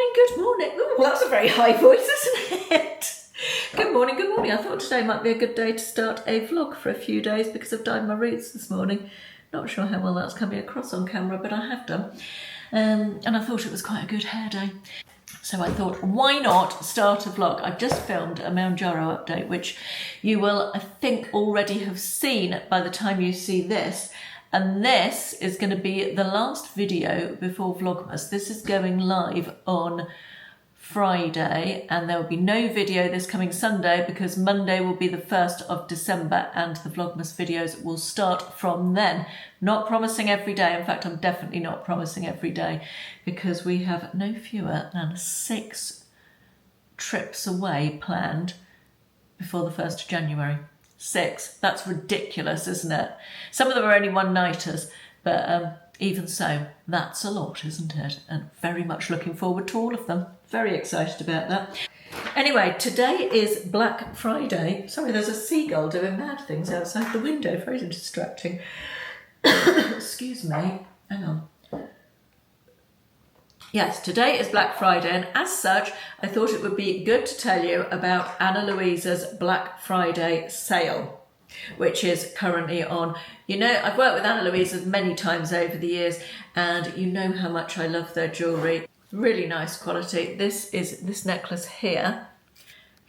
morning, good morning. Ooh, well, that's a very high voice, isn't it? Good morning, good morning. I thought today might be a good day to start a vlog for a few days because I've dyed my roots this morning. Not sure how well that's coming across on camera, but I have done. And I thought it was quite a good hair day. So I thought, why not start a vlog? I've just filmed a Mounjaro update, which you will, I think, already have seen by the time you see this. And this is going to be the last video before Vlogmas. This is going live on Friday, and there will be no video this coming Sunday because Monday will be the 1st of December and the Vlogmas videos will start from then. Not promising every day. In fact, I'm definitely not promising every day because we have no fewer than 6 trips away planned before the 1st of January. 6. That's ridiculous, isn't it? Some of them are only one-nighters, but even so, that's a lot, isn't it? And very much looking forward to all of them. Very excited about that. Anyway, today is Black Friday. Sorry, there's a seagull doing mad things outside the window. Very distracting. Excuse me. Hang on. Yes, today is Black Friday, and as such, I thought it would be good to tell you about Ana Luisa's Black Friday sale, which is currently on. You know, I've worked with Ana Luisa many times over the years, and you know how much I love their jewellery. Really nice quality. This is this necklace here.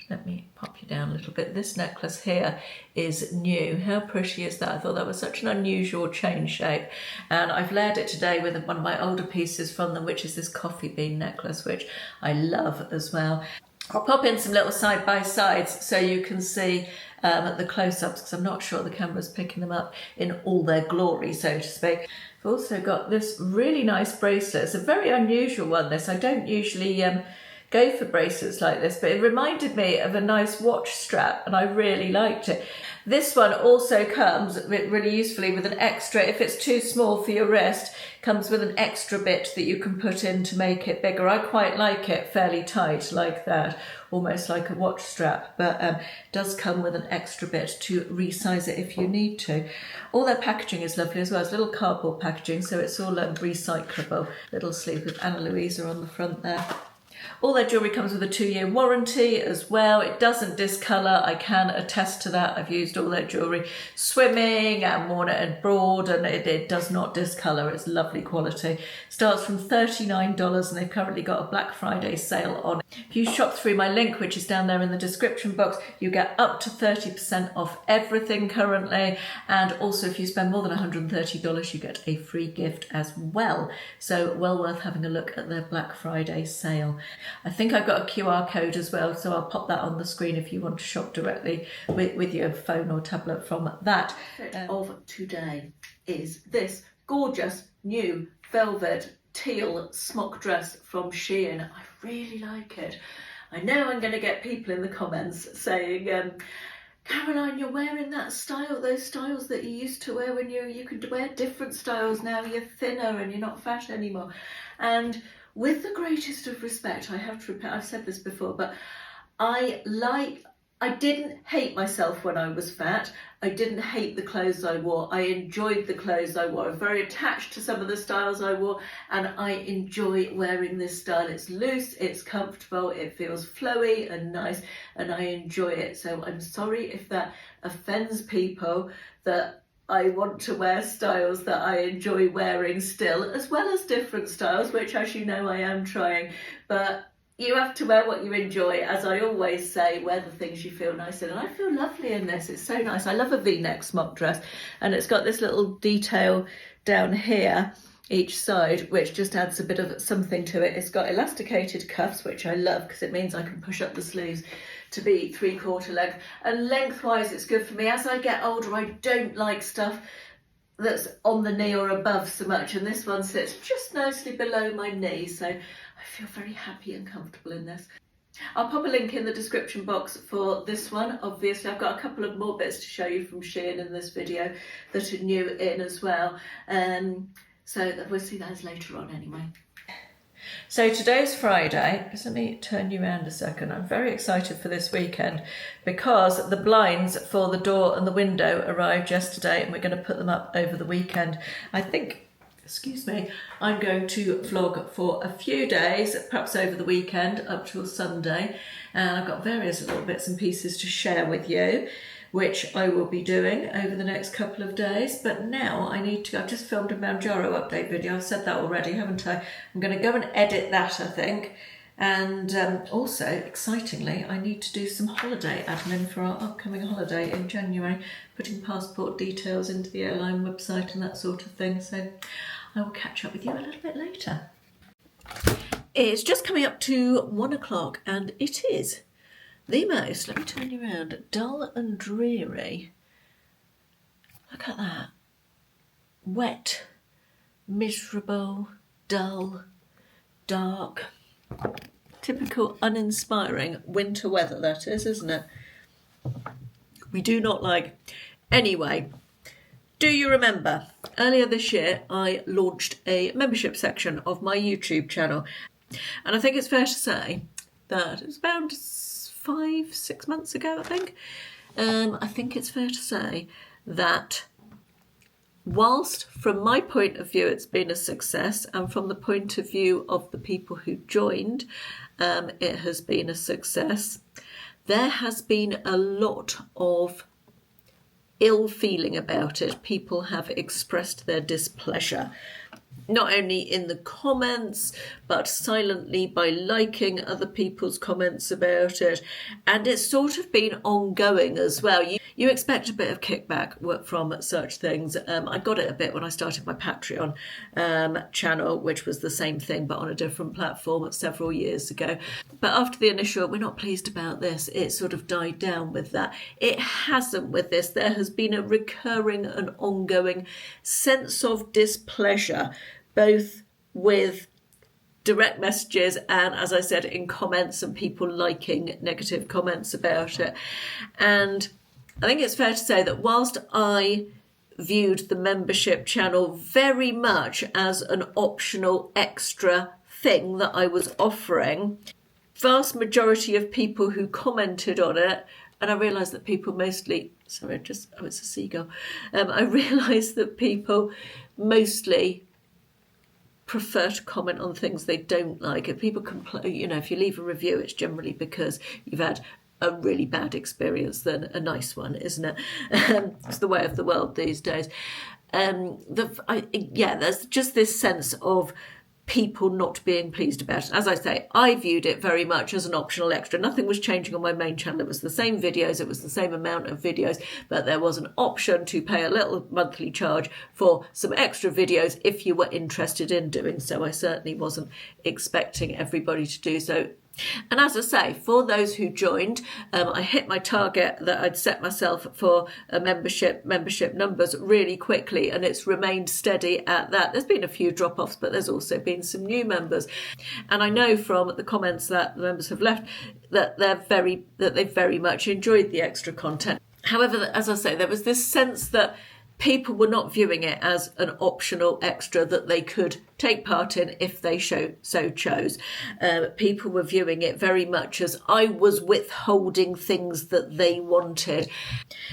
Let me pop you down a little bit. This necklace here is new. How pretty is that? I thought that was such an unusual chain shape. And I've layered it today with one of my older pieces from them, which is this coffee bean necklace, which I love as well. I'll pop in some little side-by-sides so you can see the close-ups, because I'm not sure the camera's picking them up in all their glory, so to speak. I've also got this really nice bracelet. It's a very unusual one, this. I don't usually go for bracelets like this, but it reminded me of a nice watch strap and I really liked it. This one also comes really usefully with an extra, if it's too small for your wrist, comes with an extra bit that you can put in to make it bigger. I quite like it fairly tight like that, almost like a watch strap, but does come with an extra bit to resize it if you need to. All their packaging is lovely as well. It's little cardboard packaging, so it's all recyclable. Little sleeve with Ana Luisa on the front there. All their jewellery comes with a 2-year warranty as well. It doesn't discolour. I can attest to that. I've used all their jewellery swimming and worn it abroad, and it does not discolour. It's lovely quality. Starts from $39 and they've currently got a Black Friday sale on. If you shop through my link, which is down there in the description box, you get up to 30% off everything currently. And also if you spend more than $130, you get a free gift as well. So well worth having a look at their Black Friday sale. I think I've got a QR code as well, so I'll pop that on the screen if you want to shop directly with your phone or tablet from that. Of today is this gorgeous new velvet teal smock dress from SHEIN. I really like it. I know I'm going to get people in the comments saying, Caroline, you're wearing that style, those styles that you used to wear when you could wear different styles now, you're thinner and you're not fat anymore. And with the greatest of respect, I have to repeat, I've said this before, but I didn't hate myself when I was fat. I didn't hate the clothes I wore. I enjoyed the clothes I wore. I'm very attached to some of the styles I wore, and I enjoy wearing this style. It's loose, it's comfortable, it feels flowy and nice, and I enjoy it. So I'm sorry if that offends people, that I want to wear styles that I enjoy wearing still, as well as different styles, which, as you know, I am trying. But you have to wear what you enjoy. As I always say, wear the things you feel nice in. And I feel lovely in this. It's so nice. I love a V-neck smock dress. And it's got this little detail down here, each side, which just adds a bit of something to it. It's got elasticated cuffs, which I love because it means I can push up the sleeves to be 3/4 length, and lengthwise it's good for me. As I get older, I don't like stuff that's on the knee or above so much, and this one sits just nicely below my knee, so I feel very happy and comfortable in this. I'll pop a link in the description box for this one. Obviously, I've got a couple of more bits to show you from SHEIN in this video that are new in as well, so we'll see those later on anyway. So today's Friday. Just let me turn you around a second. I'm very excited for this weekend because the blinds for the door and the window arrived yesterday and we're going to put them up over the weekend. I think excuse me, I'm going to vlog for a few days, perhaps over the weekend up till Sunday, and I've got various little bits and pieces to share with you, which I will be doing over the next couple of days. But now I need to, I've just filmed a Manjaro update video, I've said that already, haven't I? I'm going to go and edit that, I think. And also, excitingly, I need to do some holiday admin for our upcoming holiday in January, putting passport details into the airline website and that sort of thing. So I will catch up with you a little bit later. It's just coming up to 1 o'clock and it is the most, let me turn you around, dull and dreary. Look at that. Wet, miserable, dull, dark. Typical uninspiring winter weather, that is, isn't it? We do not like. Anyway, do you remember earlier this year I launched a membership section of my YouTube channel, and I think it's fair to say that it's about 5-6 months ago, I think it's fair to say that whilst from my point of view it's been a success, and from the point of view of the people who joined, it has been a success, there has been a lot of ill feeling about it. People have expressed their displeasure, not only in the comments, but silently by liking other people's comments about it. And it's sort of been ongoing as well. You expect a bit of kickback from such things. I got it a bit when I started my Patreon channel, which was the same thing, but on a different platform several years ago. But after the initial, we're not pleased about this, it sort of died down with that. It hasn't with this. There has been a recurring and ongoing sense of displeasure, both with direct messages and, as I said, in comments and people liking negative comments about it. And I think it's fair to say that whilst I viewed the membership channel very much as an optional extra thing that I was offering, vast majority of people who commented on it, and I realised that people mostly, sorry, it's a seagull. I realised that people mostly prefer to comment on things they don't like. If people complain, you know, if you leave a review, it's generally because you've had a really bad experience than a nice one, isn't it? It's the way of the world these days. There's just this sense of people not being pleased about it. As I say, I viewed it very much as an optional extra. Nothing was changing on my main channel. It was the same videos, it was the same amount of videos, but there was an option to pay a little monthly charge for some extra videos if you were interested in doing so. I certainly wasn't expecting everybody to do so. And as I say, for those who joined, I hit my target that I'd set myself for a membership numbers really quickly, and it's remained steady at that. There's been a few drop-offs, but there's also been some new members. And I know from the comments that the members have left that they've very much enjoyed the extra content. However, as I say, there was this sense that people were not viewing it as an optional extra that they could take part in if they so chose. People were viewing it very much as I was withholding things that they wanted.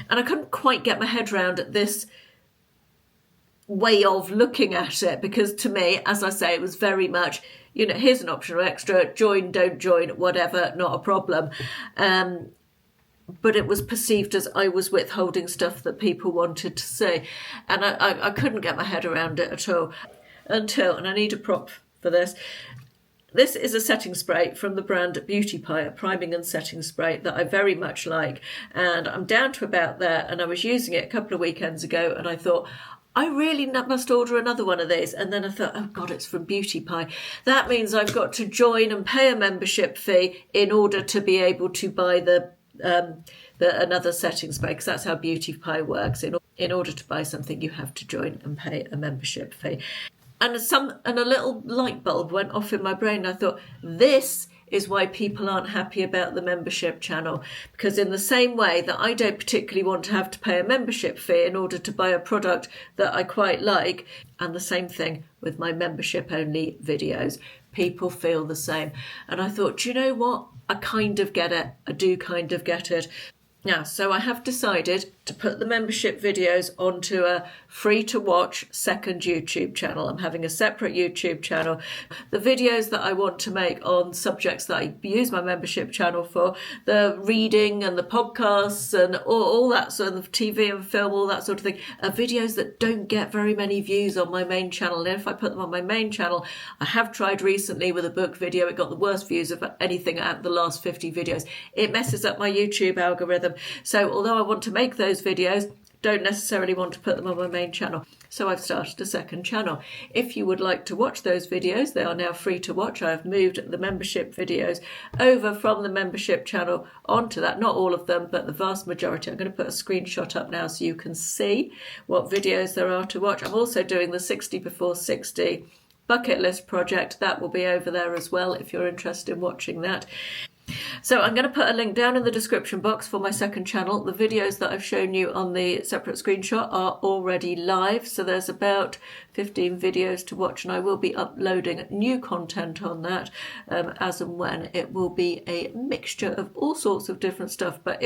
And I couldn't quite get my head around this way of looking at it, because to me, as I say, it was very much, you know, here's an optional extra, join, don't join, whatever, not a problem. But it was perceived as I was withholding stuff that people wanted to see. And I couldn't get my head around it at all until, and I need a prop for this. This is a setting spray from the brand Beauty Pie, a priming and setting spray that I very much like. And I'm down to about there, and I was using it a couple of weekends ago, and I thought, I really must order another one of these. And then I thought, oh God, it's from Beauty Pie. That means I've got to join and pay a membership fee in order to be able to buy another setting spray, because that's how Beauty Pie works. In order to buy something, you have to join and pay a membership fee. And a little light bulb went off in my brain. I thought, this is why people aren't happy about the membership channel, because in the same way that I don't particularly want to have to pay a membership fee in order to buy a product that I quite like, and the same thing with my membership only videos, people feel the same. And I thought, do you know what? I kind of get it. I do kind of get it. Now, so I have decided to put the membership videos onto a free-to-watch second YouTube channel. I'm having a separate YouTube channel. The videos that I want to make on subjects that I use my membership channel for, the reading and the podcasts and all that sort of TV and film, all that sort of thing, are videos that don't get very many views on my main channel. And if I put them on my main channel, I have tried recently with a book video, it got the worst views of anything at the last 50 videos. It messes up my YouTube algorithm. So although I want to make those videos, don't necessarily want to put them on my main channel. So I've started a second channel. If you would like to watch those videos, they are now free to watch. I've moved the membership videos over from the membership channel onto that. Not all of them, but the vast majority. I'm going to put a screenshot up now so you can see what videos there are to watch. I'm also doing the 60 before 60 bucket list project. That will be over there as well if you're interested in watching that. So I'm going to put a link down in the description box for my second channel. The videos that I've shown you on the separate screenshot are already live, so there's about 15 videos to watch, and I will be uploading new content on that as and when. It will be a mixture of all sorts of different stuff, but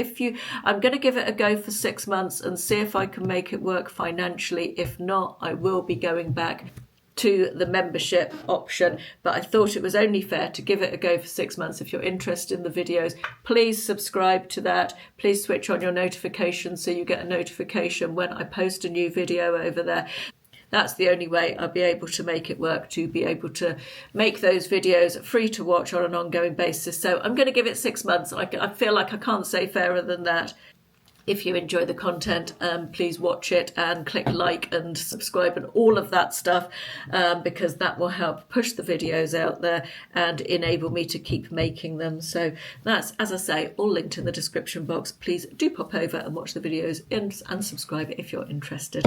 I'm going to give it a go for 6 months and see if I can make it work financially. If not, I will be going back to the membership option, but I thought it was only fair to give it a go for 6 months. If you're interested in the videos, please subscribe to that. Please switch on your notifications so you get a notification when I post a new video over there. That's the only way I'll be able to make it work, to be able to make those videos free to watch on an ongoing basis. So I'm going to give it 6 months. I feel like I can't say fairer than that. If you enjoy the content, please watch it and click like and subscribe and all of that stuff, because that will help push the videos out there and enable me to keep making them. So that's, as I say, all linked in the description box. Please do pop over and watch the videos and subscribe if you're interested.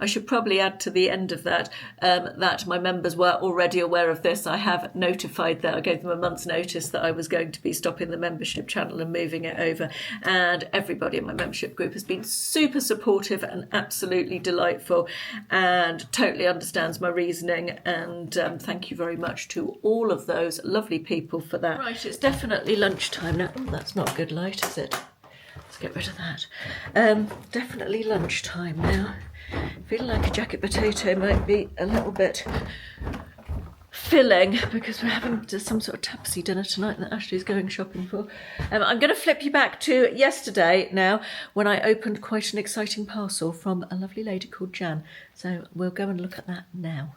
I should probably add to the end of that that my members were already aware of this. I have notified that I gave them a month's notice that I was going to be stopping the membership channel and moving it over, and everybody in my membership group has been super supportive and absolutely delightful and totally understands my reasoning, and thank you very much to all of those lovely people for that. Right, it's definitely lunchtime now. Oh, that's not good light, is it? Let's get rid of that. Definitely lunchtime now. Feeling like a jacket potato might be a little bit filling because we're having some sort of tapasy dinner tonight that Ashley's going shopping for. I'm going to flip you back to yesterday now, when I opened quite an exciting parcel from a lovely lady called Jan. So we'll go and look at that now.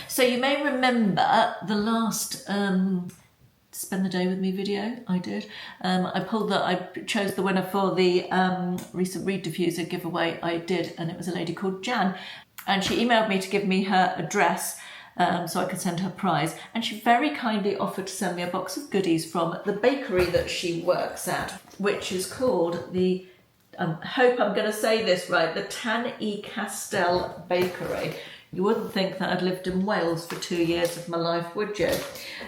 So you may remember the last Spend the Day With Me video I did. I chose the winner for the recent Read Diffuser giveaway I did, and it was a lady called Jan, and she emailed me to give me her address so I could send her prize, and she very kindly offered to send me a box of goodies from the bakery that she works at, which is called the, I hope I'm going to say this right, the Tan y Castell Bakery. You wouldn't think that I'd lived in Wales for 2 years of my life, would you?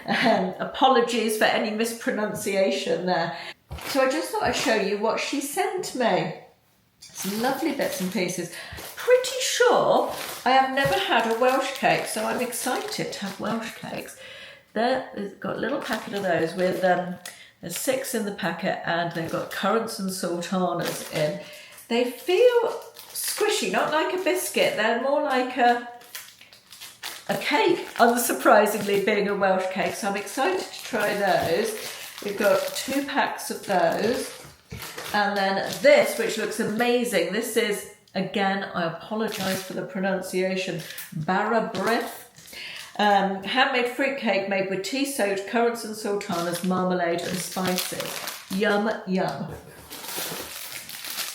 Apologies for any mispronunciation there. So I just thought I'd show you what she sent me. Some lovely bits and pieces. Pretty sure I have never had a Welsh cake, so I'm excited to have Welsh cakes. There's got a little packet of those with, there's 6 in the packet, and they've got currants and sultanas in. They feel squishy, not like a biscuit. They're more like a cake, unsurprisingly being a Welsh cake. So I'm excited to try those. We've got 2 packs of those. And then this, which looks amazing. This is, again, I apologise for the pronunciation, Barra Brith. Handmade fruit cake made with tea soaked currants and sultanas, marmalade and spices. Yum, yum.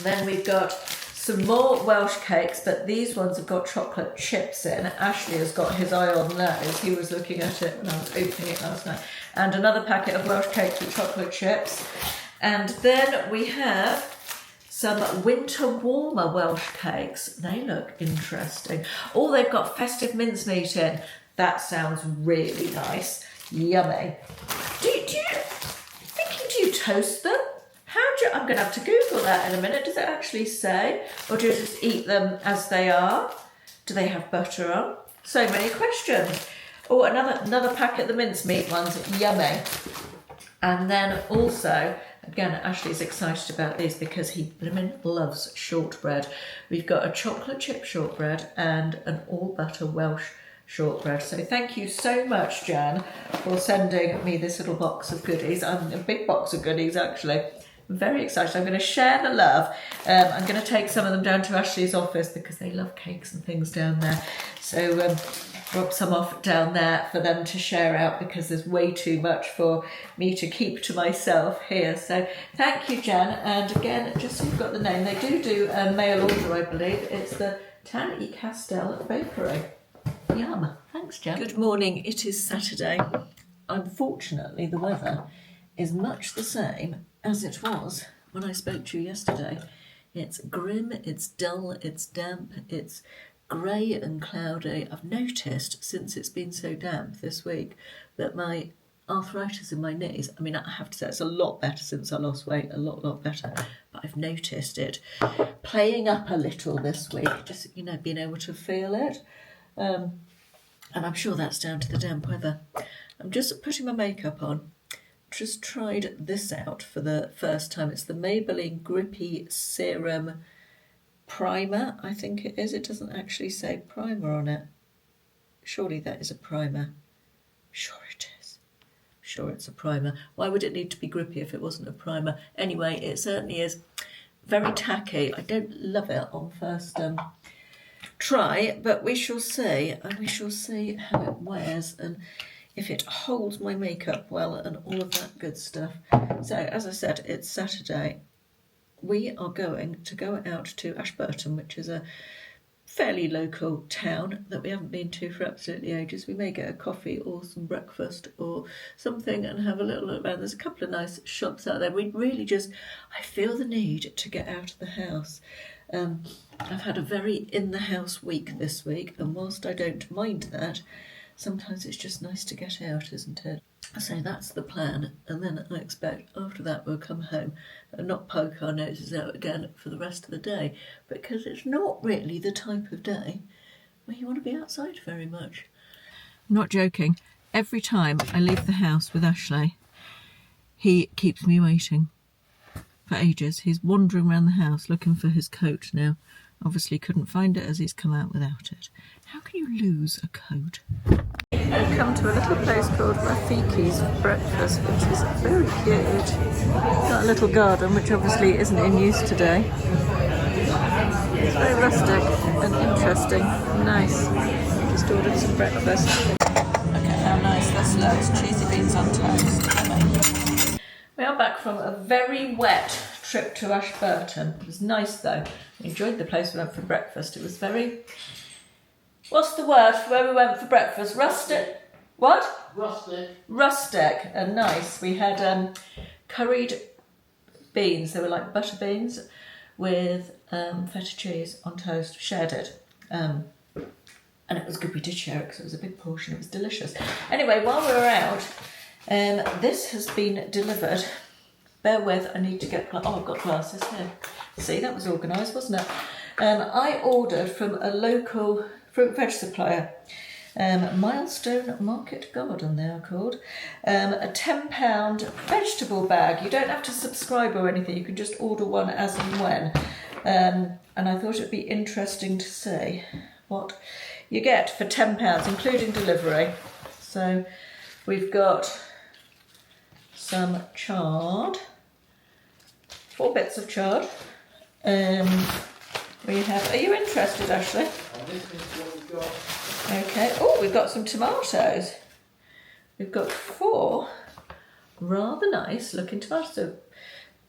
Then we've got some more Welsh cakes, but these ones have got chocolate chips in. Ashley has got his eye on those. He was looking at it when I was opening it last night. And another packet of Welsh cakes with chocolate chips. And then we have some winter warmer Welsh cakes. They look interesting. Oh, they've got festive mincemeat in. That sounds really nice. Yummy. Do you toast them? I'm going to have to Google that in a minute. Does it actually say? Or do you just eat them as they are? Do they have butter on? So many questions. Oh, another packet of the mincemeat ones. Yummy. And then also Again, Ashley's excited about these because he blimmin' loves shortbread. We've got a chocolate chip shortbread and an all butter Welsh shortbread. So thank you so much, Jan, for sending me this little box of goodies. A big box of goodies, actually. I'm very excited. I'm going to share the love. I'm going to take some of them down to Ashley's office because they love cakes and things down there. So drop some off down there for them to share out because there's way too much for me to keep to myself here. So thank you, Jan. And again, just so you've got the name, they do mail order, I believe. It's the Tan y Castell Bakery. Yum. Thanks, Jan. Good morning. It is Saturday. Unfortunately, the weather is much the same as it was when I spoke to you yesterday. It's grim, it's dull, it's damp, it's grey and cloudy. I've noticed since it's been so damp this week that my arthritis in my knees, I mean, I have to say it's a lot better since I lost weight, a lot better, but I've noticed it playing up a little this week, just, you know, being able to feel it. And I'm sure that's down to the damp weather. I'm just putting my makeup on. Just tried this out for the first time. It's the Maybelline Grippy Serum Primer, I think it is. It doesn't actually say primer on it. Surely that is a primer. Sure it is. Sure it's a primer. Why would it need to be grippy if it wasn't a primer? Anyway, it certainly is very tacky. I don't love it on first try, but we shall see, and we shall see how it wears and if it holds my makeup well and all of that good stuff. So, as I said, it's Saturday. We are going to go out to Ashburton, which is a fairly local town that we haven't been to for absolutely ages. We may get a coffee or some breakfast or something and have a little look around. There's a couple of nice shops out there. We really just, I feel the need to get out of the house. I've had a very in-the-house week this week, and whilst I don't mind that, sometimes it's just nice to get out, isn't it? So that's the plan, and then I expect after that we'll come home and not poke our noses out again for the rest of the day, because it's not really the type of day where you want to be outside very much. I'm not joking. Every time I leave the house with Ashley, he keeps me waiting for ages. He's wandering around the house looking for his coat now. Obviously couldn't find it as he's come out without it. How can you lose a coat? We've come to a little place called Rafiki's for breakfast, which is very cute. Got a little garden, which obviously isn't in use today. It's very rustic and interesting. Nice. Just ordered some breakfast. Look at how nice this looks. Cheesy beans on toast. We are back from a very wet trip to Ashburton. It was nice though. I enjoyed the place we went for breakfast. It was very... What's the word for where we went for breakfast? Rustic? What? Rustic. Rustic and nice. We had curried beans. They were like butter beans with feta cheese on toast. Shared it. And it was good we did share it because it was a big portion. It was delicious. Anyway, while we were out, this has been delivered. Bear with, I need to get... Oh, I've got glasses here. See, that was organised, wasn't it? I ordered from a local fruit and veg supplier, Milestone Market Garden they are called, a £10 vegetable bag. You don't have to subscribe or anything, you can just order one as and when. And I thought it'd be interesting to see what you get for £10, including delivery. So we've got some chard, 4 bits of chard. We have, are you interested, Ashley? Okay, oh, we've got some tomatoes. We've got 4 rather nice looking tomatoes. So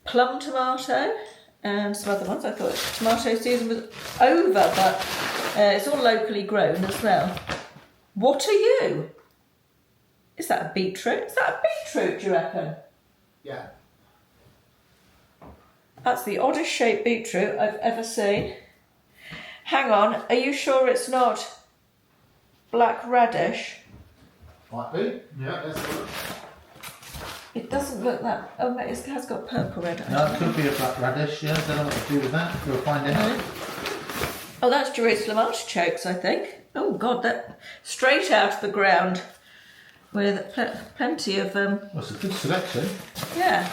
plum tomato and some other ones. I thought tomato season was over, but it's all locally grown as well. What are you? Is that a beetroot? Is that a beetroot, do you reckon? Yeah. That's the oddest shaped beetroot I've ever seen. Hang on, are you sure it's not black radish? Might be. Yeah, that's good. It doesn't look that... Oh, it has got purple red. No, it could be a black radish, yeah. Don't know what to do with that. We'll find out. Oh, that's Jerusalem artichokes, I think. Oh, God, that... Straight out of the ground with plenty of... Well, it's a good selection. Yeah.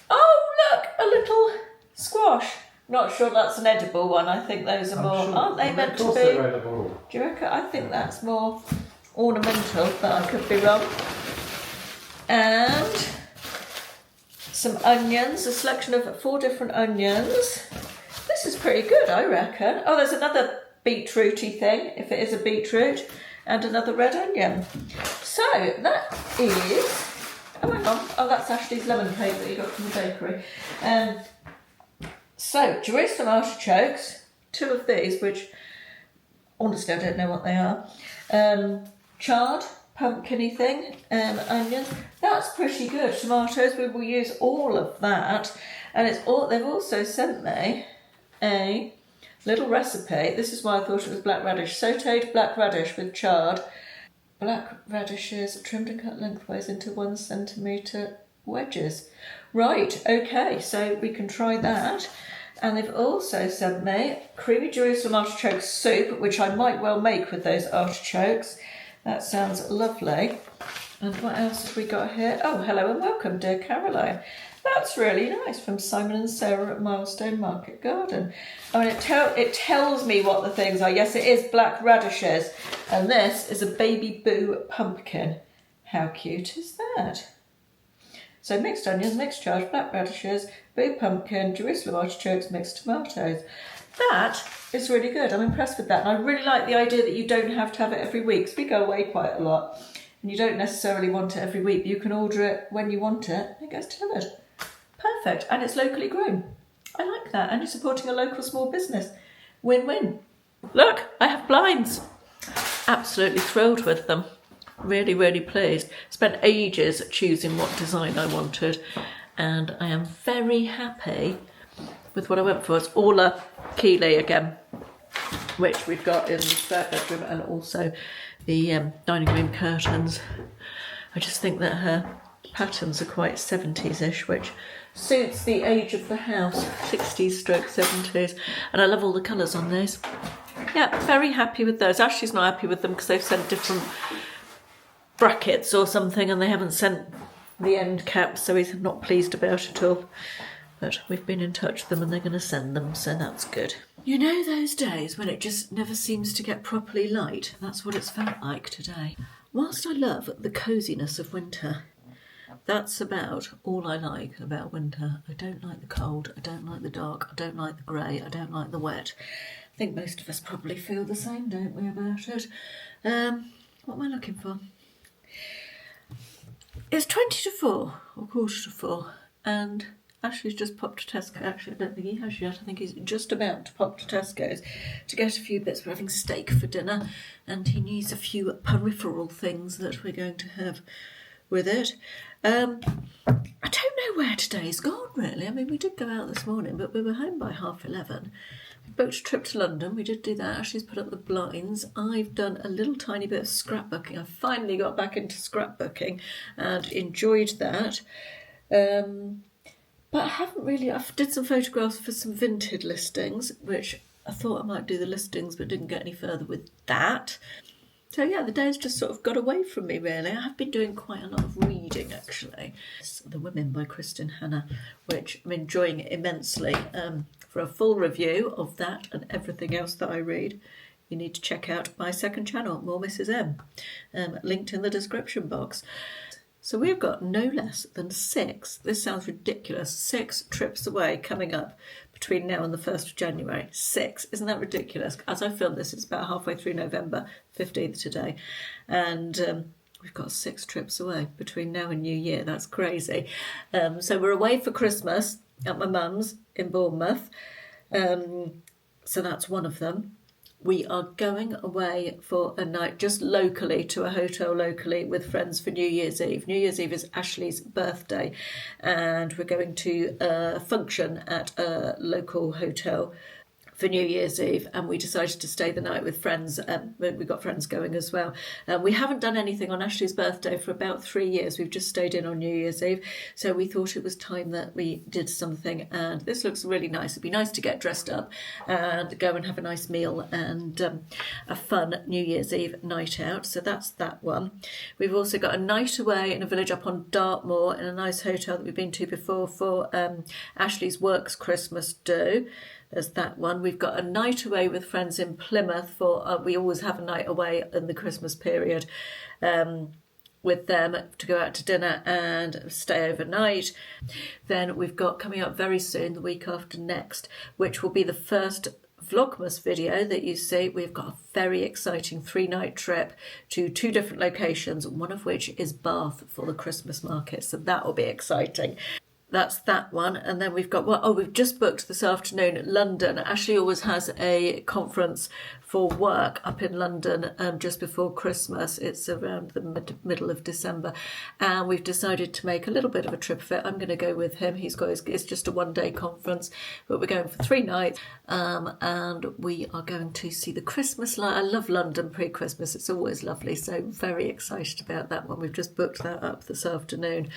Oh, look, a little squash. Not sure that's an edible one. I think those are more, aren't they meant to be? Edible. Do you reckon? I think that's more ornamental, but I could be wrong. And some onions, a selection of 4 different onions. This is pretty good, I reckon. Oh, there's another beetrooty thing, if it is a beetroot, and another red onion. So that is, oh hang on, oh that's Ashley's lemon cake that you got from the bakery. So Jerusalem artichokes, 2 of these, which honestly I don't know what they are. Chard, pumpkin-y thing, onions. That's pretty good. Tomatoes, we will use all of that. And it's all, they've also sent me a little recipe. This is why I thought it was black radish. Sautéed black radish with chard. Black radishes trimmed and cut lengthwise into 1 centimetre wedges. Right, okay, so we can try that. And they've also sent me creamy Jerusalem artichoke soup, which I might well make with those artichokes. That sounds lovely. And what else have we got here? Oh, hello and welcome, dear Caroline. That's really nice, from Simon and Sarah at Milestone Market Garden. I mean, it tells me what the things are. Yes, it is black radishes. And this is a baby boo pumpkin. How cute is that? So mixed onions, mixed chard, black radishes, boo pumpkin, Jerusalem artichokes, mixed tomatoes. That is really good. I'm impressed with that. And I really like the idea that you don't have to have it every week, because we go away quite a lot. And you don't necessarily want it every week. You can order it when you want it, and it gets delivered. Perfect. And it's locally grown. I like that. And you're supporting a local small business. Win-win. Look, I have blinds. Absolutely thrilled with them. Really, really pleased. Spent ages choosing what design I wanted. And I am very happy with what I went for. It's all a Keeley again, which we've got in the spare bedroom, and also the dining room curtains. I just think that her patterns are quite 70s-ish, which suits the age of the house, 60s/70s, and I love all the colours on these. Yeah, very happy with those. Ashley's not happy with them because they've sent different brackets or something, and they haven't sent the end cap, so he's not pleased about it all. But we've been in touch with them and they're going to send them, so that's good. You know those days when it just never seems to get properly light? That's what it's felt like today. Whilst I love the coziness of winter, that's about all I like about winter. I don't like the cold, I don't like the dark, I don't like the grey, I don't like the wet. I think most of us probably feel the same, don't we, about it? What am I looking for? It's 20 to 4, or quarter to 4, and Ashley's just popped to Tesco. Actually, I don't think he has yet. I think he's just about to pop to Tesco's to get a few bits. We're having steak for dinner, and he needs a few peripheral things that we're going to have with it. I don't know where today's gone, really. I mean, we did go out this morning, but we were home by 11:30. We booked a trip to London. We did do that. Ashley's put up the blinds. I've done a little tiny bit of scrapbooking. I finally got back into scrapbooking and enjoyed that. But I haven't really, I did some photographs for some Vinted listings, which I thought I might do the listings, but didn't get any further with that. So yeah, the day's just sort of got away from me, really. I have been doing quite a lot of reading, actually. It's The Women by Kristen Hannah, which I'm enjoying immensely. For a full review of that and everything else that I read, you need to check out my second channel, More Mrs M, linked in the description box. So we've got no less than 6, this sounds ridiculous, 6 trips away coming up between now and the 1st of January. 6, isn't that ridiculous? As I film this, it's about halfway through November, 15th today, and we've got 6 trips away between now and New Year. That's crazy. So we're away for Christmas at my mum's in Bournemouth, so that's one of them. We are going away for a night just locally to a hotel locally with friends for New Year's Eve. New Year's Eve is Ashley's birthday, and we're going to a function at a local hotel for New Year's Eve, and we decided to stay the night with friends. We got friends going as well. We haven't done anything on Ashley's birthday for about 3 years. We've just stayed in on New Year's Eve, so we thought it was time that we did something, and this looks really nice. It'd be nice to get dressed up and go and have a nice meal and a fun New Year's Eve night out. So that's that one. We've also got a night away in a village up on Dartmoor in a nice hotel that we've been to before for Ashley's Works Christmas do. There's that one. We've got a night away with friends in Plymouth for, we always have a night away in the Christmas period with them to go out to dinner and stay overnight. Then we've got coming up very soon, the week after next, which will be the first Vlogmas video that you see. We've got a very exciting 3-night trip to 2 different locations, one of which is Bath for the Christmas market. So that will be exciting. That's that one. And then we've got, we've just booked this afternoon at London. Ashley always has a conference for work up in London just before Christmas. It's around the middle of December. And we've decided to make a little bit of a trip of it. I'm going to go with him. It's just a 1-day conference, but we're going for 3 nights. And we are going to see the Christmas light. I love London pre-Christmas. It's always lovely. So very excited about that one. We've just booked that up this afternoon,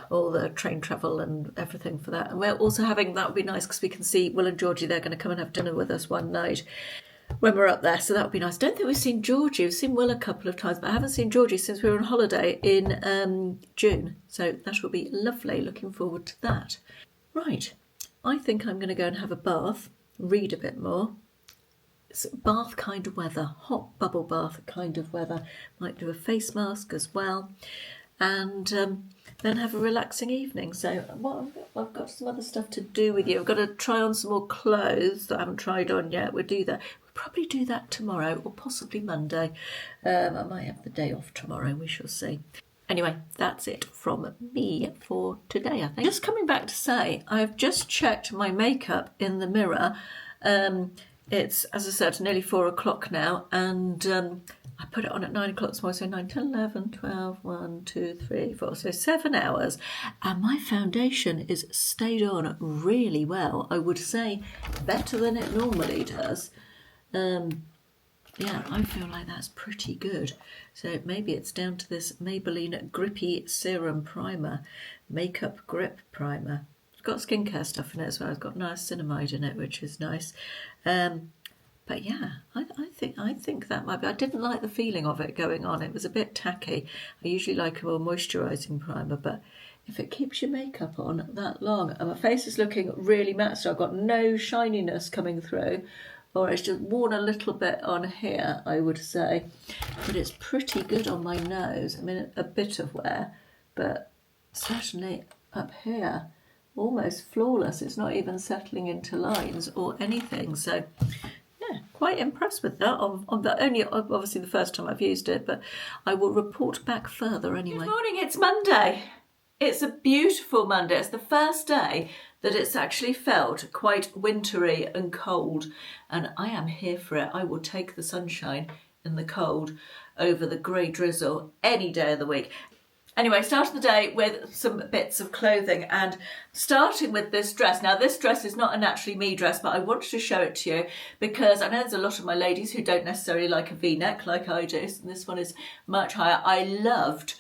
all the train travel and everything for that. And we're also having, that would be nice because we can see Will and Georgie. They're going to come and have dinner with us one night when we're up there, so that would be nice. Don't think we've seen Georgie. We've seen Will a couple of times, but I haven't seen Georgie since we were on holiday in June, so that will be lovely. Looking forward to that. Right, I think I'm going to go and have a bath, read a bit more. It's bath kind of weather, hot bubble bath kind of weather. Might do a face mask as well, and then have a relaxing evening. So I've got some other stuff to do with you. I've got to try on some more clothes that I haven't tried on yet. We'll do that. We'll probably do that tomorrow or possibly Monday. I might have the day off tomorrow. We shall see. Anyway, that's it from me for today, I think. Just coming back to say, I've just checked my makeup in the mirror. It's, as I said, nearly 4 o'clock now, and I put it on at 9 o'clock this morning, so 9, 10, 11, 12, 1, 2, 3, 4, so 7 hours. And my foundation is stayed on really well. I would say better than it normally does. Yeah, I feel like that's pretty good. So maybe it's down to this Maybelline Grippy Serum Primer, Makeup Grip Primer. It's got skincare stuff in it as well. It's got niacinamide in it, which is nice. But yeah, I think that might be. I didn't like the feeling of it going on. It was a bit tacky. I usually like a more moisturising primer, but if it keeps your makeup on that long, and my face is looking really matte, so I've got no shininess coming through, or it's just worn a little bit on here, I would say. But it's pretty good on my nose. I mean, a bit of wear, but certainly up here, almost flawless. It's not even settling into lines or anything. So yeah, quite impressed with that. On the only, obviously the first time I've used it, but I will report back further anyway. Good morning, it's Monday. It's a beautiful Monday. It's the first day that it's actually felt quite wintry and cold, and I am here for it. I will take the sunshine and the cold over the grey drizzle any day of the week. Anyway, starting the day with some bits of clothing, and starting with this dress. Now, this dress is not a naturally me dress, but I wanted to show it to you because I know there's a lot of my ladies who don't necessarily like a V-neck like I do, and this one is much higher. I loved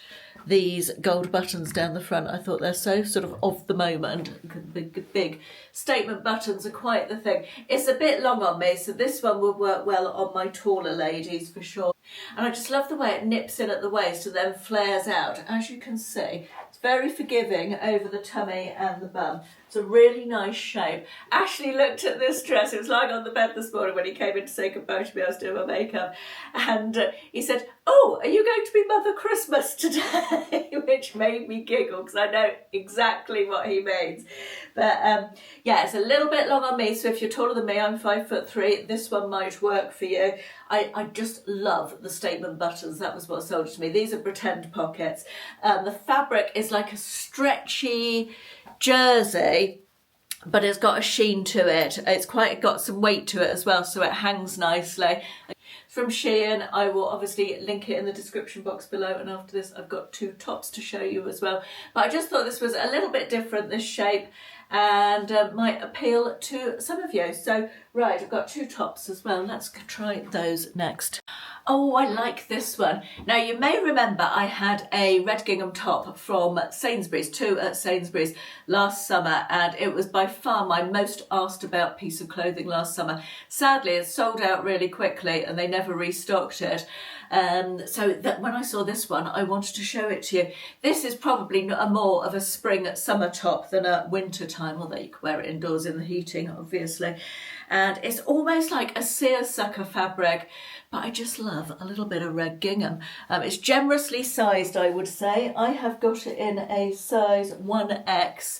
these gold buttons down the front. I thought they're so sort of the moment. The big statement buttons are quite the thing. It's a bit long on me, so this one will work well on my taller ladies for sure. And I just love the way it nips in at the waist and then flares out. As you can see, it's very forgiving over the tummy and the bum. It's a really nice shape. Ashley looked at this dress. It was lying on the bed this morning when he came in to say goodbye to me. I was doing my makeup. And he said, "Oh, are you going to be Mother Christmas today?" Which made me giggle because I know exactly what he means. But yeah, it's a little bit long on me. So if you're taller than me, I'm 5'3", this one might work for you. I just love the statement buttons. That was what sold it to me. These are pretend pockets. The fabric is like a stretchy jersey, but it's got a sheen to it. It's got some weight to it as well, so it hangs nicely. From SHEIN, I will obviously link it in the description box below, and after this I've got 2 tops to show you as well. But I just thought this was a little bit different, this shape, and might appeal to some of you. So right, I've got 2 tops as well. Let's try those next. Oh, I like this one. Now, you may remember I had a red gingham top from Sainsbury's, 2 at Sainsbury's last summer, and it was by far my most asked about piece of clothing last summer. Sadly, it sold out really quickly and they never restocked it. So that when I saw this one, I wanted to show it to you. This is probably more of a spring summer top than a winter time, although you can wear it indoors in the heating, obviously. And it's almost like a seersucker fabric, but I just love a little bit of red gingham. It's generously sized, I would say. I have got it in a size 1X.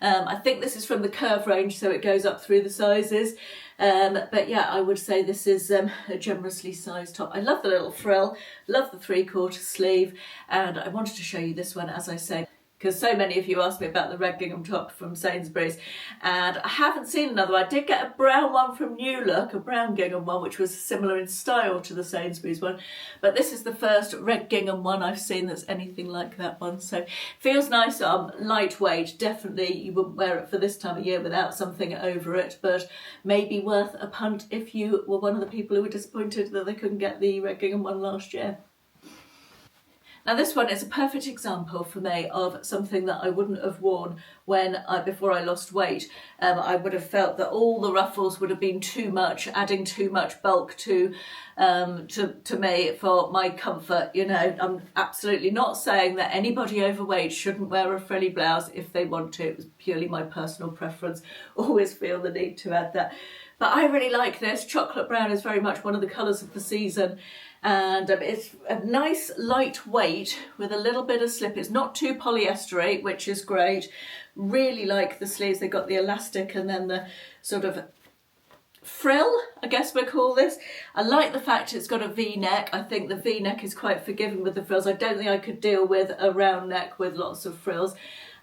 I think this is from the Curve range, so it goes up through the sizes. But yeah, I would say this is a generously sized top. I love the little frill, love the 3/4 sleeve, and I wanted to show you this one, as I say, because so many of you asked me about the red gingham top from Sainsbury's, and I haven't seen another one. I did get a brown one from New Look, a brown gingham one, which was similar in style to the Sainsbury's one, but this is the first red gingham one I've seen that's anything like that one. So feels nice, lightweight. Definitely you wouldn't wear it for this time of year without something over it, but maybe worth a punt if you were one of the people who were disappointed that they couldn't get the red gingham one last year. Now this one is a perfect example for me of something that I wouldn't have worn before I lost weight. I would have felt that all the ruffles would have been too much, adding too much bulk to me for my comfort. You know, I'm absolutely not saying that anybody overweight shouldn't wear a frilly blouse if they want to. It was purely my personal preference. Always feel the need to add that. But I really like this. Chocolate brown is very much one of the colours of the season. And it's a nice lightweight with a little bit of slip. It's not too polyestery, which is great. Really like the sleeves. They've got the elastic and then the sort of frill, I guess we'll call this. I like the fact it's got a V-neck. I think the V-neck is quite forgiving with the frills. I don't think I could deal with a round neck with lots of frills.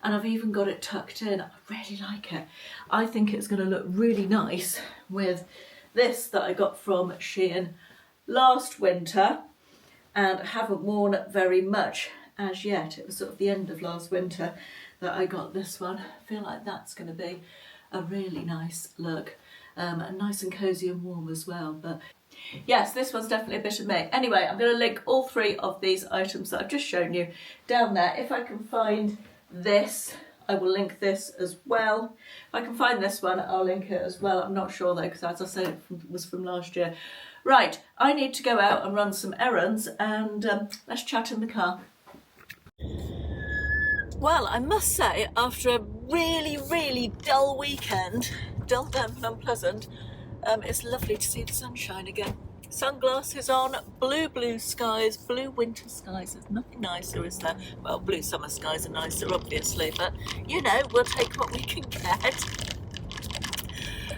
And I've even got it tucked in. I really like it. I think it's going to look really nice with this that I got from SHEIN last winter, and I haven't worn very much as yet. It was sort of the end of last winter that I got this one. I feel like that's going to be a really nice look, and nice and cosy and warm as well. But yes, this one's definitely a bit of me. Anyway, I'm going to link all 3 of these items that I've just shown you down there. If I can find this, I will link this as well. If I can find this one, I'll link it as well. I'm not sure though, because as I said, it was from last year. Right, I need to go out and run some errands, and let's chat in the car. Well, I must say, after a really, really dull weekend, dull, damp and unpleasant, it's lovely to see the sunshine again. Sunglasses on, blue skies, blue winter skies. There's nothing nicer, is there? Well, blue summer skies are nicer, obviously, but you know, we'll take what we can get.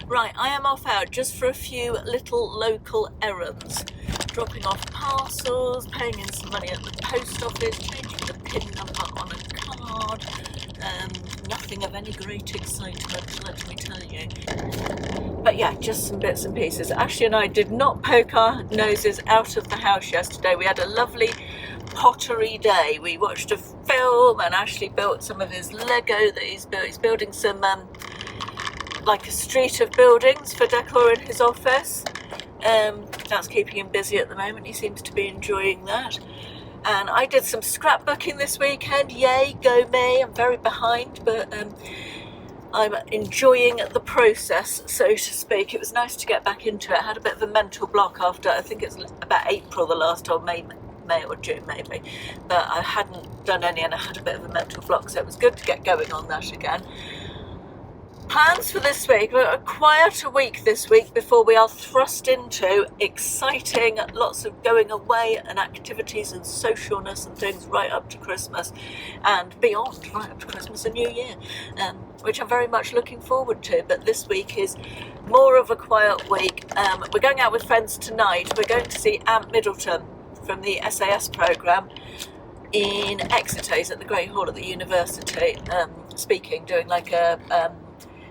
Right, I am off out just for a few little local errands. Dropping off parcels, paying in some money at the post office, changing the PIN number on a card. Nothing of any great excitement, let me tell you. But yeah, just some bits and pieces. Ashley and I did not poke our noses out of the house yesterday. We had a lovely pottery day. We watched a film and Ashley built some of his Lego that he's built. He's building some like a street of buildings for decor in his office. That's keeping him busy at the moment. He seems to be enjoying that. And I did some scrapbooking this weekend. Yay, go me. I'm very behind, but I'm enjoying the process, so to speak. It was nice to get back into it. I had a bit of a mental block after, I think it's about April the last time, May or June maybe, but I hadn't done any and I had a bit of a mental block, so it was good to get going on that again. Plans for this week, a quieter week this week before we are thrust into exciting lots of going away and activities and socialness and things right up to Christmas and beyond, right up to Christmas and New Year, which I'm very much looking forward to. But this week is more of a quiet week. We're going out with friends tonight. We're going to see Aunt Middleton from the SAS programme in Exeter. He's at the Great Hall at the university, speaking, doing like a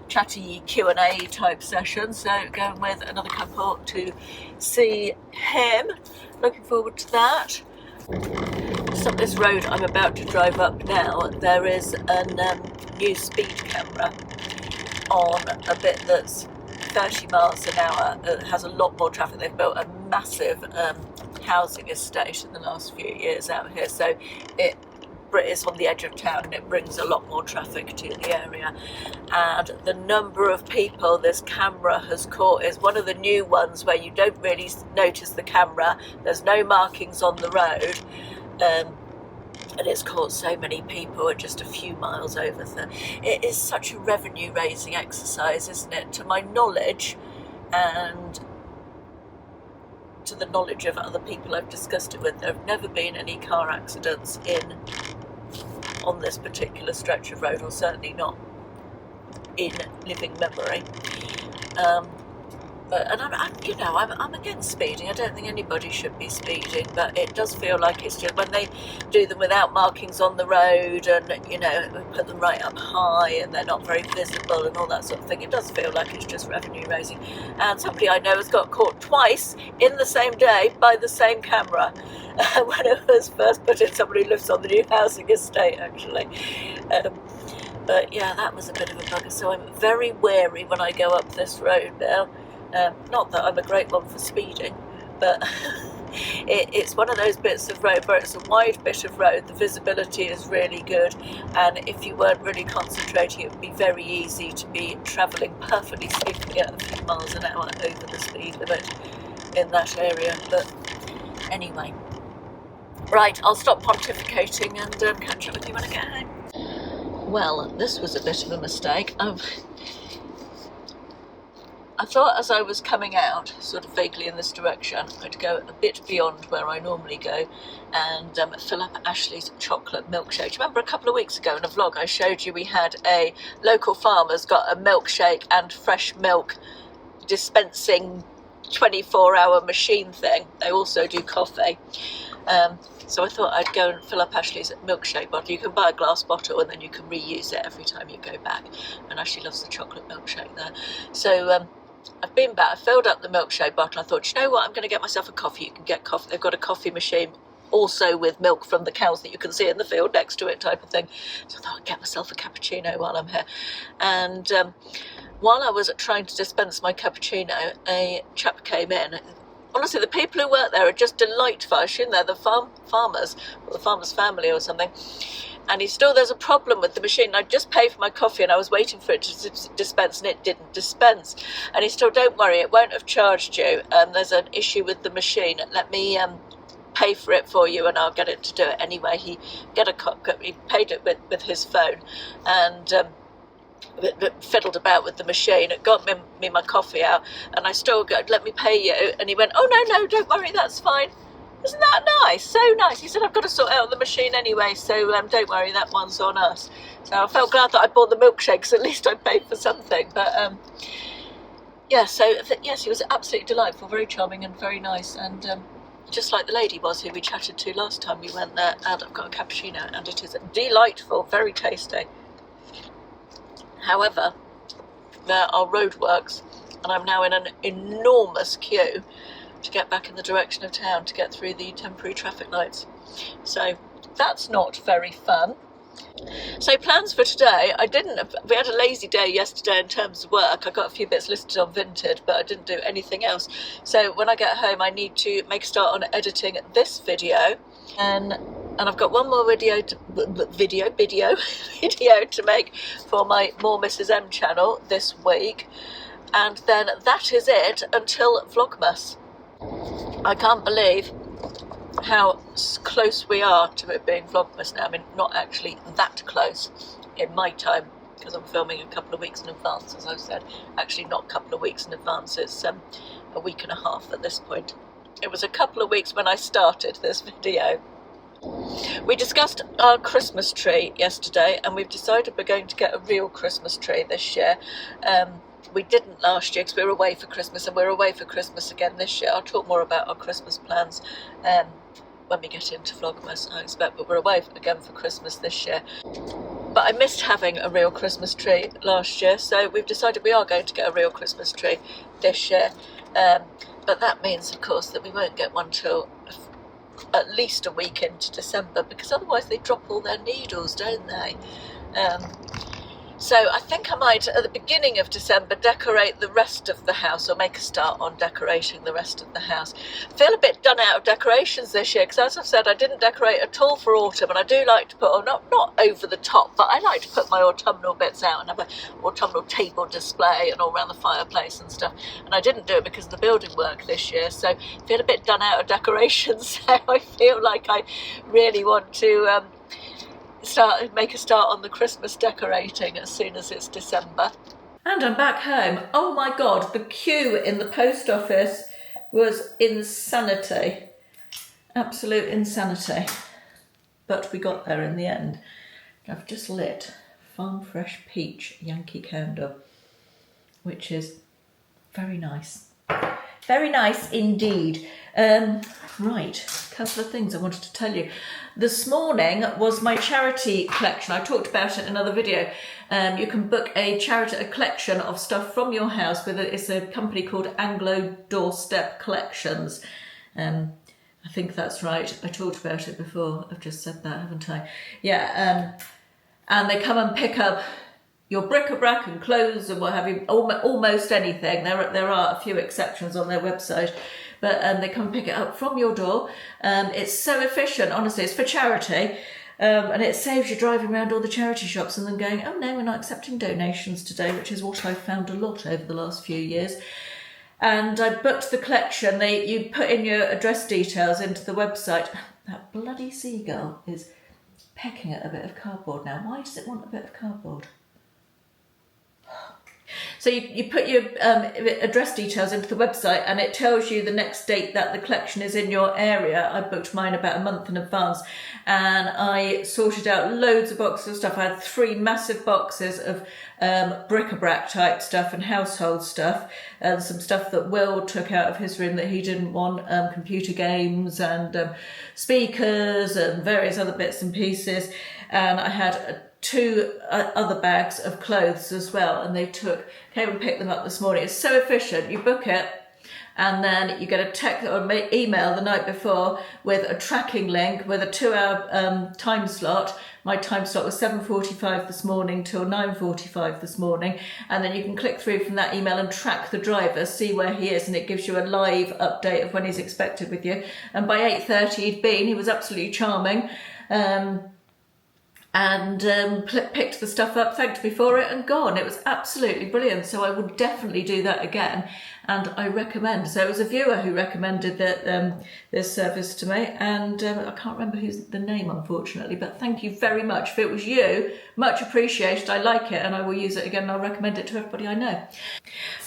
chatty Q&A type session, so going with another couple to see him. Looking forward to that. Just up this road I'm about to drive up now, there is a new speed camera on a bit that's 30 miles an hour. It has a lot more traffic. They've built a massive housing estate in the last few years out here, so it's on the edge of town and it brings a lot more traffic to the area. And the number of people this camera has caught is one of the new ones where you don't really notice the camera. There's no markings on the road, and it's caught so many people at just a few miles over. It is such a revenue raising exercise, isn't it? To my knowledge, and to the knowledge of other people I've discussed it with, there have never been any car accidents on this particular stretch of road, or certainly not in living memory. I'm against speeding. I don't think anybody should be speeding, but it does feel like it's just when they do them without markings on the road, and you know, put them right up high and they're not very visible and all that sort of thing. It does feel like it's just revenue raising. And somebody I know has got caught twice in the same day by the same camera. When it was first put in, somebody who lives on the new housing estate, actually. But yeah, that was a bit of a bugger. So I'm very wary when I go up this road now. Not that I'm a great one for speeding, but it's one of those bits of road where it's a wide bit of road, the visibility is really good, and if you weren't really concentrating, it would be very easy to be travelling perfectly safely at a few miles an hour over the speed limit in that area. But anyway, right, I'll stop pontificating and catch up with you when I get home. Well, this was a bit of a mistake. I thought as I was coming out, sort of vaguely in this direction, I'd go a bit beyond where I normally go and fill up Ashley's chocolate milkshake. Do you remember a couple of weeks ago in a vlog I showed you we had a local farmer's got a milkshake and fresh milk dispensing 24-hour machine thing. They also do coffee. So I thought I'd go and fill up Ashley's milkshake bottle. You can buy a glass bottle and then you can reuse it every time you go back. And Ashley loves the chocolate milkshake there. So I've been back, I filled up the milkshake bottle. I thought, you know what, I'm going to get myself a coffee. You can get coffee. They've got a coffee machine also with milk from the cows that you can see in the field next to it, type of thing. So I thought I'd get myself a cappuccino while I'm here. And while I was trying to dispense my cappuccino, a chap came in. Honestly, the people who work there are just delightful. I assume they're the farmers, or the farmer's family or something. And there's a problem with the machine. I just paid for my coffee and I was waiting for it to dispense, and it didn't dispense. And he still, don't worry, it won't have charged you. There's an issue with the machine. Let me pay for it for you and I'll get it to do it. Anyway, he paid it with his phone, and fiddled about with the machine. It got me my coffee out, and I still go, let me pay you. And he went, oh no, don't worry, that's fine. Isn't that nice? So nice. He said, I've got to sort out the machine anyway, so don't worry, that one's on us. So I felt glad that I bought the milkshakes. At least I paid for something. But yeah, so yes, he was absolutely delightful, very charming and very nice, and just like the lady was who we chatted to last time we went there. And I've got a cappuccino, and it is delightful, very tasty. However, there are roadworks, and I'm now in an enormous queue to get back in the direction of town to get through the temporary traffic lights. So that's not very fun. So plans for today, we had a lazy day yesterday in terms of work. I got a few bits listed on Vinted, but I didn't do anything else. So when I get home, I need to make a start on editing this video, and I've got one more video to make for my More Mrs M channel this week, and then that is it until Vlogmas. I can't believe how close we are to it being Vlogmas now. I mean, not actually that close in my time, because I'm filming a couple of weeks in advance, as I've said. Actually, not a couple of weeks in advance, it's a week and a half at this point. It was a couple of weeks when I started this video. We discussed our Christmas tree yesterday, and we've decided we're going to get a real Christmas tree this year. We didn't last year because we were away for Christmas, and we're away for Christmas again this year. I'll talk more about our Christmas plans when we get into Vlogmas, I expect, but we're away again for Christmas this year. But I missed having a real Christmas tree last year, so we've decided we are going to get a real Christmas tree this year. But that means, of course, that we won't get one till at least a week into December, because otherwise they drop all their needles, don't they? So I think I might, at the beginning of December, decorate the rest of the house, or make a start on decorating the rest of the house. I feel a bit done out of decorations this year, because as I've said, I didn't decorate at all for autumn, and I do like to put, or not over the top, but I like to put my autumnal bits out and have an autumnal table display and all around the fireplace and stuff. And I didn't do it because of the building work this year, so I feel a bit done out of decorations. So I feel like I really want to make a start on the Christmas decorating as soon as it's December. And I'm back home. Oh my God, the queue in the post office was insanity. Absolute insanity. But we got there in the end. I've just lit Farm Fresh Peach Yankee candle, which is very nice. Very nice indeed. Right, a couple of things I wanted to tell you. This morning was my charity collection. I talked about it in another video. You can book a collection of stuff from your house with it's a company called Anglo Doorstep Collections. I think that's right. I talked about it before. I've just said that, haven't I? Yeah. And they come and pick up your bric-a-brac and clothes and what have you, almost anything. There are a few exceptions on their website, but they come and pick it up from your door. It's so efficient, honestly. It's for charity, and it saves you driving around all the charity shops and then going, oh no, we're not accepting donations today, which is what I've found a lot over the last few years. And I booked the collection. You put in your address details into the website. That bloody seagull is pecking at a bit of cardboard now. Why does it want a bit of cardboard? So you put your address details into the website and it tells you the next date that the collection is in your area. I booked mine about a month in advance and I sorted out loads of boxes of stuff. I had 3 massive boxes of bric-a-brac type stuff and household stuff, and some stuff that Will took out of his room that he didn't want, computer games and speakers and various other bits and pieces. And I had 2 other bags of clothes as well, and they came and picked them up this morning. It's so efficient. You book it and then you get a text or email the night before with a tracking link with a 2-hour time slot. My time slot was 7:45 this morning till 9:45 this morning, and then you can click through from that email and track the driver, see where he is, and it gives you a live update of when he's expected with you. And by 8:30 he was absolutely charming. And picked the stuff up, thanked me for it and gone. It was absolutely brilliant, so I would definitely do that again, and I recommend. So it was a viewer who recommended this service to me, and I can't remember who's the name unfortunately, but thank you very much. If it was you, much appreciated. I like it and I will use it again and I'll recommend it to everybody I know.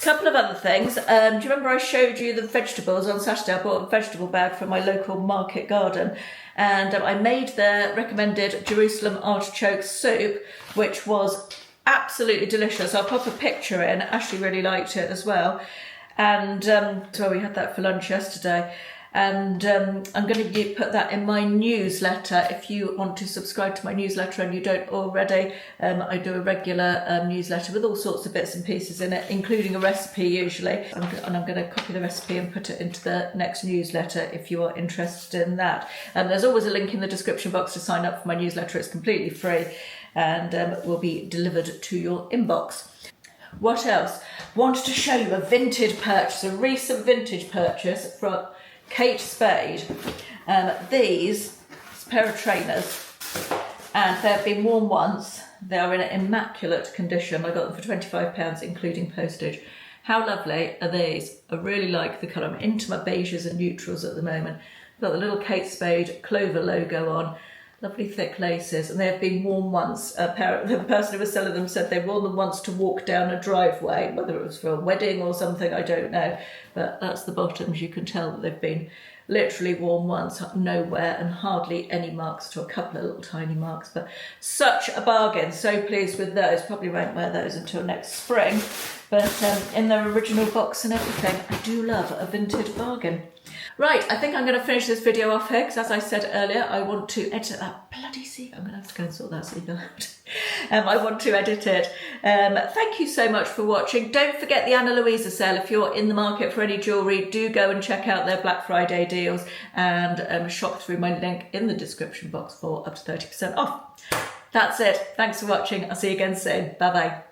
A couple of other things. Do you remember I showed you the vegetables on Saturday? I bought a vegetable bag from my local market garden, and I made their recommended Jerusalem artichoke soup, which was absolutely delicious. I'll pop a picture in. Ashley really liked it as well. And so we had that for lunch yesterday. And I'm going to put that in my newsletter. If you want to subscribe to my newsletter and you don't already, I do a regular newsletter with all sorts of bits and pieces in it, including a recipe usually. And I'm going to copy the recipe and put it into the next newsletter if you are interested in that. And there's always a link in the description box to sign up for my newsletter. It's completely free and will be delivered to your inbox. What else? Wanted to show you a vintage purchase, a recent vintage purchase from Kate Spade. These pair of trainers, and they've been worn once. They are in immaculate condition. I got them for £25, including postage. How lovely are these? I really like the colour. I'm into my beiges and neutrals at the moment. I've got the little Kate Spade Clover logo on. Lovely thick laces, and they have been worn once. The person who was selling them said they'd worn them once to walk down a driveway, whether it was for a wedding or something, I don't know. But that's the bottoms. You can tell that they've been literally worn once, nowhere, and hardly any marks, to a couple of little tiny marks. But such a bargain. So pleased with those. Probably won't wear those until next spring. But in their original box and everything, I do love a vintage bargain. Right, I think I'm going to finish this video off here because, as I said earlier, I want to edit that bloody seagull. I'm going to have to go and sort that seagull out. I want to edit it. Thank you so much for watching. Don't forget the Anna Luisa sale. If you're in the market for any jewellery, do go and check out their Black Friday deals and shop through my link in the description box for up to 30% off. That's it. Thanks for watching. I'll see you again soon. Bye bye.